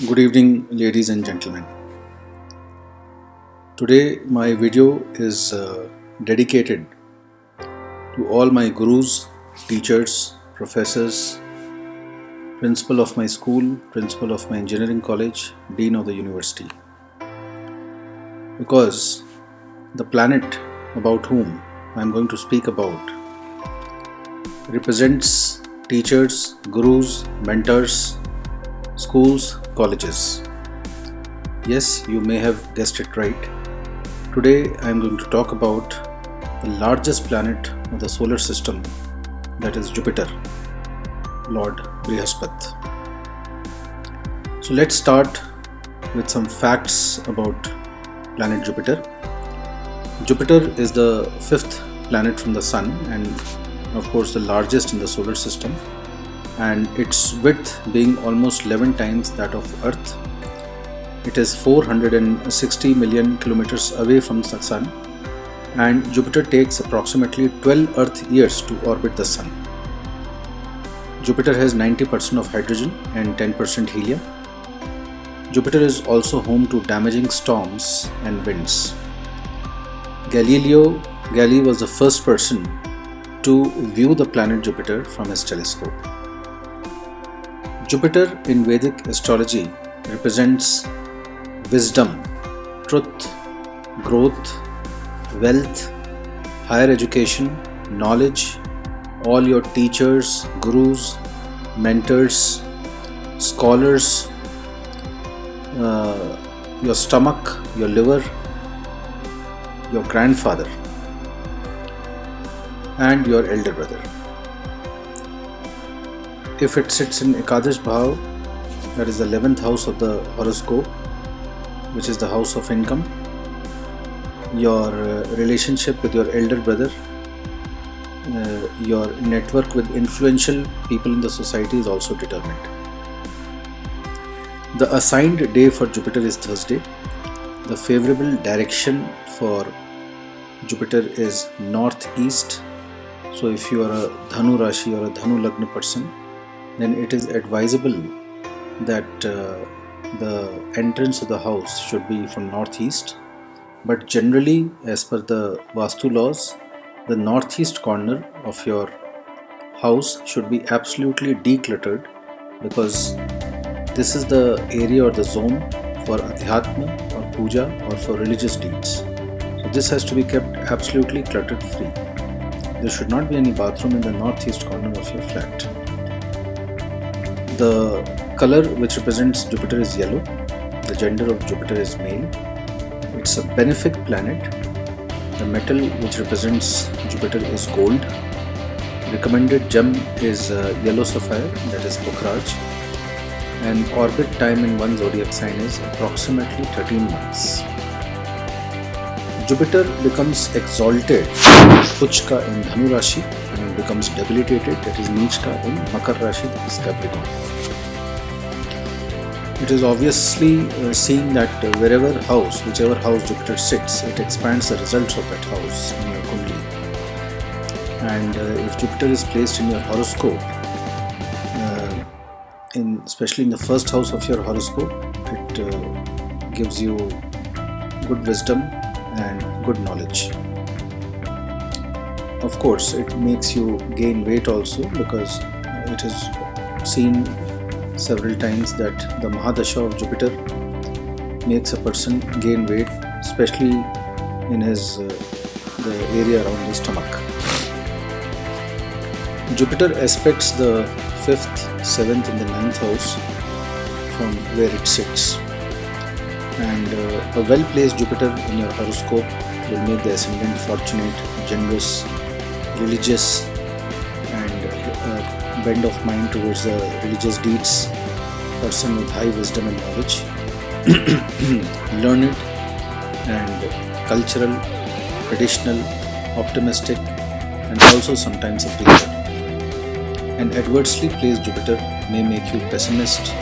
Good evening, ladies and gentlemen. Today, my video is dedicated to all my gurus, teachers, professors, principal of my school, principal of my engineering college, dean of the university. Because the planet about whom I am going to speak about represents teachers, gurus, mentors, schools, colleges. Yes, you may have guessed it right. Today I am going to talk about the largest planet of the solar system, that is Jupiter, Lord Brihaspati. So let's start with some facts about planet Jupiter. Jupiter is the fifth planet from the Sun and of course the largest in the solar system, and its width being almost 11 times that of Earth. It is 460 million kilometers away from the Sun, and Jupiter takes approximately 12 Earth years to orbit the Sun. Jupiter has 90% of hydrogen and 10% helium. Jupiter is also home to damaging storms and winds. Galileo Galilei was the first person to view the planet Jupiter from his telescope. Jupiter in Vedic astrology represents wisdom, truth, growth, wealth, higher education, knowledge, all your teachers, gurus, mentors, scholars, your stomach, your liver, your grandfather, and your elder brother. If it sits in Ekadash Bhav, that is the 11th house of the horoscope, which is the house of income, your relationship with your elder brother, your network with influential people in the society is also determined. The assigned day for Jupiter is Thursday. The favorable direction for Jupiter is northeast. So if you are a Dhanu Rashi or a Dhanu Lagna person, then it is advisable that the entrance of the house should be from northeast. But generally, as per the Vastu laws, the northeast corner of your house should be absolutely decluttered, because this is the area or the zone for Adhyatma or Puja or for religious deeds. So this has to be kept absolutely cluttered free. There should not be any bathroom in the northeast corner of your flat. The color which represents Jupiter is yellow. The gender of Jupiter is male. It's a benefic planet. The metal which represents Jupiter is gold. Recommended gem is yellow sapphire, that is Pukhraj. And orbit time in one zodiac sign is approximately 13 months. Jupiter becomes exalted Uchka in Dhanu Rashi and becomes debilitated, that is Nichka in Makar Rashi, that is Capricorn. It is obviously seen that whichever house Jupiter sits, it expands the results of that house in your Kundali. And if Jupiter is placed in your horoscope, especially in the first house of your horoscope, it gives you good wisdom and good knowledge. Of course, it makes you gain weight also, because it is seen several times that the Mahadasha of Jupiter makes a person gain weight, especially in the area around the stomach. Jupiter aspects the 5th, 7th and the 9th house from where it sits. And a well-placed Jupiter in your horoscope will make the ascendant fortunate, generous, religious, and bend of mind towards the religious deeds, person with high wisdom and knowledge, learned and cultural, traditional, optimistic, and also sometimes a preacher. An adversely placed Jupiter may make you pessimist,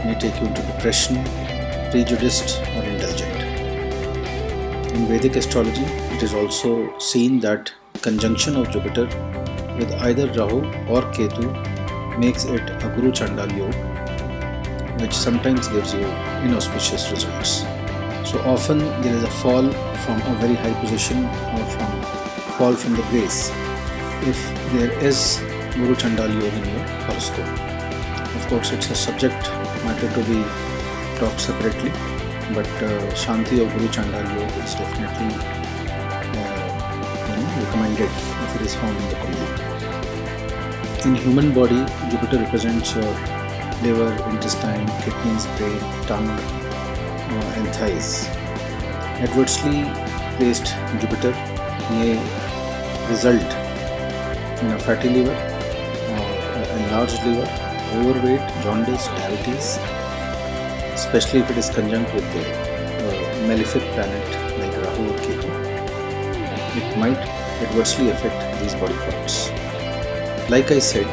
may take you into depression, prejudiced or indulgent. In Vedic astrology, it is also seen that conjunction of Jupiter with either Rahu or Ketu makes it a Guru Chandal Yoga, which sometimes gives you inauspicious results. So often there is a fall from a very high position or from fall from the grace if there is Guru Chandal Yoga in your horoscope. Of course, it's a subject matter to be talked separately, but Shanti or Guru Chandal Yoga is definitely recommended if it is found in the Kundalini. In human body, Jupiter represents your liver, intestine, kidneys, brain, tongue, and thighs. Adversely placed Jupiter may result in a fatty liver, enlarged liver, overweight, jaundice, diabetes, especially if it is conjunct with the malefic planet like Rahu or Ketu. It might adversely affect these body parts. Like I said,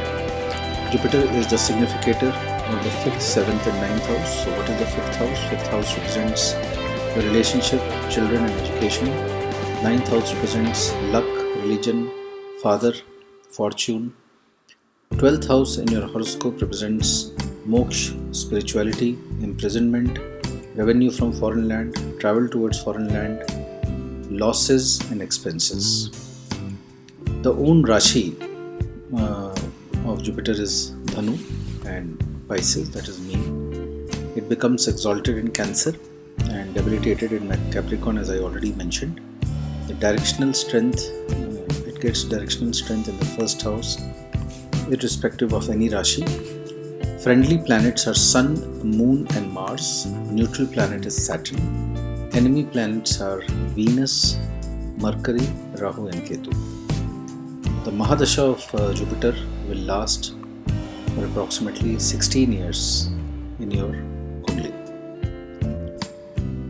Jupiter is the significator of the 5th, 7th and 9th house. So what is the 5th house? 5th house represents the relationship, children and education. 9th house represents luck, religion, father, fortune. 12th house in your horoscope represents moksha, spirituality, imprisonment, revenue from foreign land, travel towards foreign land, losses and expenses. The own Rashi of Jupiter is Dhanu and Pisces, that is me. It becomes exalted in Cancer and debilitated in Capricorn, as I already mentioned. The directional strength, it gets directional strength in the first house, irrespective of any Rashi. Friendly planets are Sun, Moon and Mars. Neutral planet is Saturn. Enemy planets are Venus, Mercury, Rahu and Ketu. The Mahadasha of Jupiter will last for approximately 16 years in your Kundali.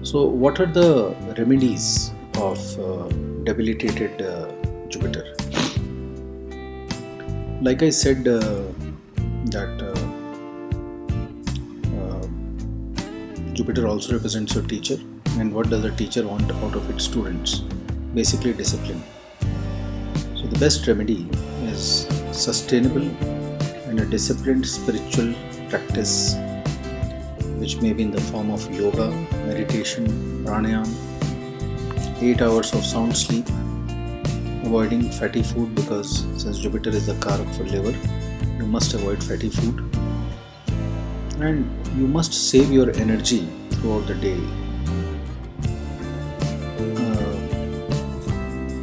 So what are the remedies of debilitated Jupiter? Like I said that Jupiter also represents your teacher, and what does a teacher want out of its students? Basically discipline. So the best remedy is sustainable and a disciplined spiritual practice, which may be in the form of yoga, meditation, pranayam, 8 hours of sound sleep, avoiding fatty food, because since Jupiter is the karak for liver, you must avoid fatty food, and you must save your energy throughout the day.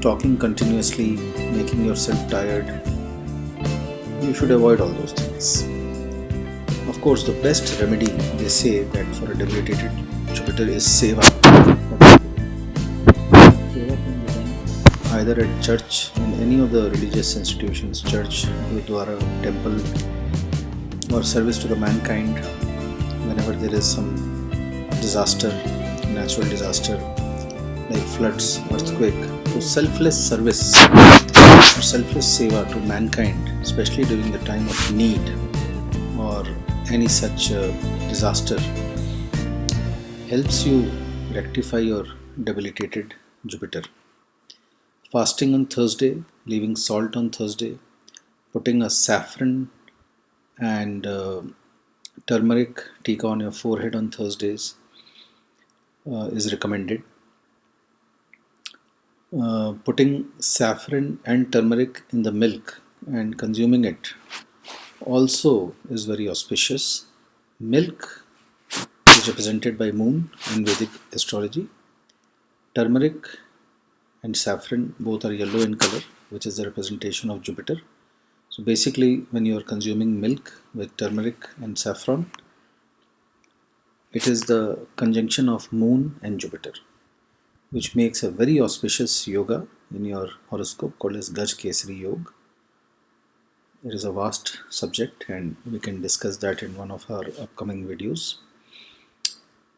Talking continuously, making yourself tired, you should avoid all those things. Of course, the best remedy, they say that for a debilitated Jupiter, is seva. Seva can be done either at church, in any of the religious institutions, church, gurudwara, temple, or service to the mankind whenever there is some disaster, natural disaster like floods, earthquake. So selfless service or selfless seva to mankind, especially during the time of need or any such disaster, helps you rectify your debilitated Jupiter. Fasting on Thursday, leaving salt on Thursday, putting a saffron and turmeric tikka on your forehead on Thursdays is recommended. Putting saffron and turmeric in the milk and consuming it also is very auspicious. Milk is represented by moon in Vedic astrology. Turmeric and saffron both are yellow in color, which is the representation of Jupiter. So basically, when you are consuming milk with turmeric and saffron, it is the conjunction of moon and Jupiter, which makes a very auspicious yoga in your horoscope called as Gaj Kesari Yoga. It is a vast subject and we can discuss that in one of our upcoming videos.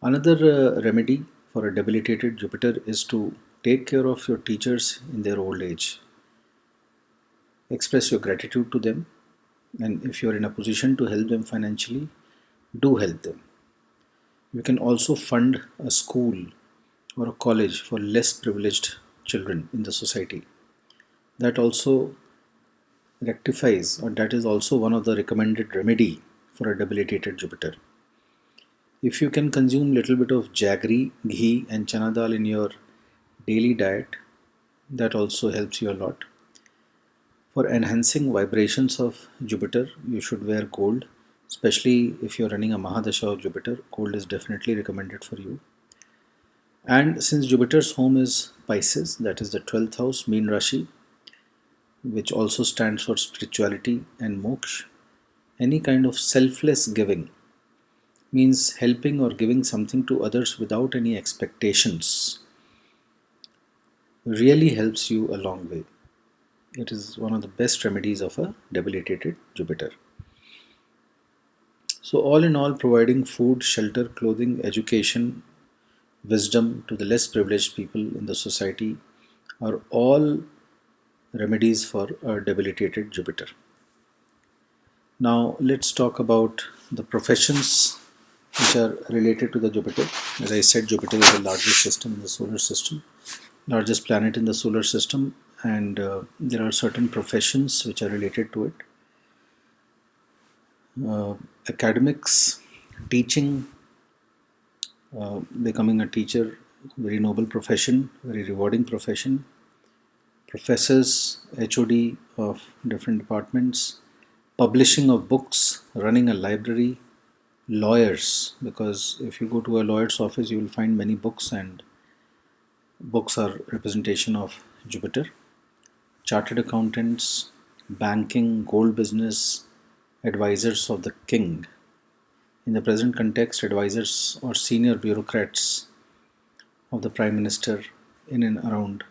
Another remedy for a debilitated Jupiter is to take care of your teachers in their old age. Express your gratitude to them, and if you are in a position to help them financially, do help them. You can also fund a school or a college for less privileged children in the society. That also rectifies, or that is also one of the recommended remedy for a debilitated Jupiter. If you can consume little bit of jaggery, ghee and chana dal in your daily diet, that also helps you a lot. For enhancing vibrations of Jupiter, you should wear gold, especially if you're running a Mahadasha of Jupiter. Gold is definitely recommended for you. And since Jupiter's home is Pisces, that is the 12th house, Meen Rashi, which also stands for spirituality and moksha, any kind of selfless giving means helping or giving something to others without any expectations really helps you a long way. It is one of the best remedies of a debilitated Jupiter. So, all in all, providing food, shelter, clothing, education, wisdom to the less privileged people in the society are all remedies for a debilitated Jupiter. Now, let's talk about the professions which are related to the Jupiter. As I said, Jupiter is the largest system in the solar system, largest planet in the solar system, and there are certain professions which are related to it. Academics, teaching, becoming a teacher, very noble profession, very rewarding profession. Professors, HOD of different departments, publishing of books, running a library, lawyers, because if you go to a lawyer's office, you will find many books, and books are representation of Jupiter. Chartered accountants, banking, gold business, advisors of the king. In the present context, advisors or senior bureaucrats of the prime minister in and around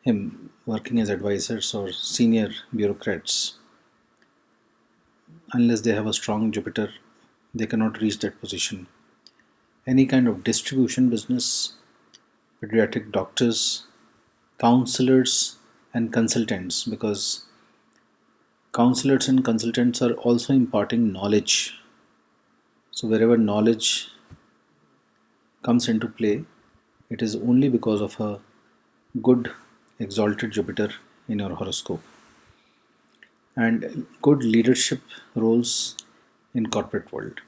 him, working as advisors or senior bureaucrats. Unless they have a strong Jupiter, they cannot reach that position. Any kind of distribution business, pediatric doctors, counselors, and consultants, because counselors and consultants are also imparting knowledge. So, wherever knowledge comes into play, it is only because of a good exalted Jupiter in your horoscope, and good leadership roles in corporate world.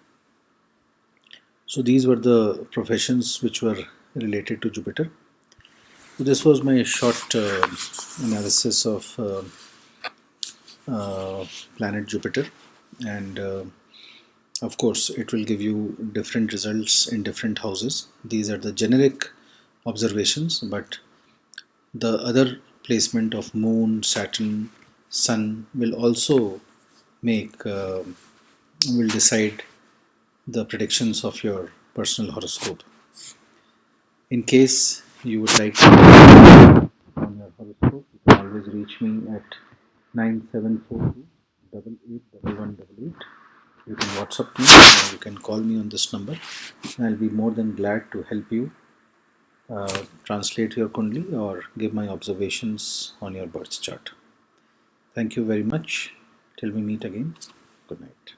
So these were the professions which were related to Jupiter. So this was my short analysis of planet Jupiter, and of course it will give you different results in different houses. These are the generic observations, but the other placement of moon, Saturn, sun will also make will decide the predictions of your personal horoscope. In case you would like to on your horoscope, you can always reach me at 9742 881188. You can WhatsApp me or you can call me on this number. I'll be more than glad to help you translate your Kundli or give my observations on your birth chart. Thank you very much. Till we meet again. Good night.